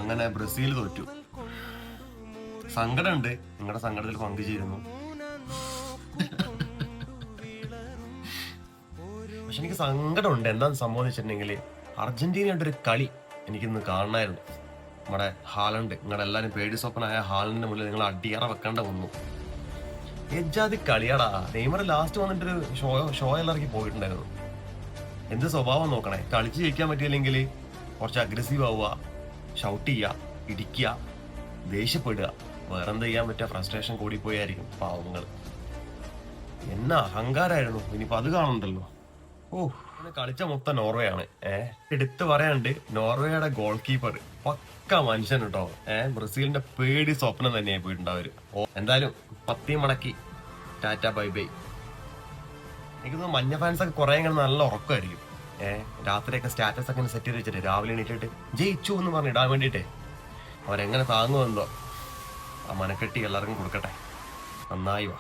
അങ്ങനെ ബ്രസീൽ തോറ്റു. സങ്കടമുണ്ട്, നിങ്ങളുടെ സങ്കടത്തിൽ പങ്കുചേരുന്നു. പക്ഷെ എനിക്ക് സങ്കടമുണ്ട്. എന്താന്ന് സംഭവിച്ചിട്ടുണ്ടെങ്കിൽ അർജന്റീനയുടെ ഒരു കളി എനിക്കിന്ന് കാണണമായിരുന്നു. നമ്മുടെ ഹാലണ്ട്, നിങ്ങളുടെ എല്ലാവരും പേടി സ്വപ്നമായ ഹാലണ്ടിന്റെ മുന്നിൽ നിങ്ങൾ അടിയറ വെക്കേണ്ട വന്നു. എജാതി കളിയാടാ. നെയ്മർ ലാസ്റ്റ് വന്നിട്ടൊരു ഷോ എല്ലാം ഇറക്കി പോയിട്ടുണ്ടായിരുന്നു. എന്ത് സ്വഭാവം നോക്കണേ. കളിച്ച് ജയിക്കാൻ പറ്റിയില്ലെങ്കിൽ കുറച്ച് അഗ്രസീവ് ആവുക, ഷൗട്ട് ചെയ്യുക, ഇടിക്കുക, ദേഷ്യപ്പെടുക. വേറെന്ത് ചെയ്യാൻ പറ്റുക? ഫ്രസ്ട്രേഷൻ കൂടിപ്പോയായിരിക്കും പാവങ്ങൾ. എന്നാ അഹങ്കാരായിരുന്നു. ഇനിയിപ്പോ അത് കാണുന്നുണ്ടല്ലോ. കളിച്ച മൊത്തം നോർവേ ആണ്. എടുത്തു പറയാണ്ട് നോർവേയുടെ ഗോൾ കീപ്പർ പക്ക മനുഷ്യൻ കേട്ടോ. ബ്രസീലിന്റെ പേടി സ്വപ്നം തന്നെയായി പോയിട്ടുണ്ടാവര്. എന്തായാലും പത്തി മടക്കി ടാറ്റ ബൈ ബൈ. എനിക്ക് മഞ്ഞ ഫാൻസ് ഒക്കെ കുറെ ഇങ്ങനെ നല്ല ഉറക്കമായിരിക്കും. രാത്രിയൊക്കെ സ്റ്റാറ്റസ് ഒക്കെ സെറ്റ് ചെയ്ത് വെച്ചിട്ട് രാവിലെ എണീറ്റിട്ട് ജയിച്ചു എന്ന് പറഞ്ഞ് ഇടാൻ വേണ്ടിട്ടേ അവരെങ്ങനെ താങ്ങുമെന്തോ. ആ മനക്കെട്ടി എല്ലാവർക്കും കൊടുക്കട്ടെ. നന്നായി വാ.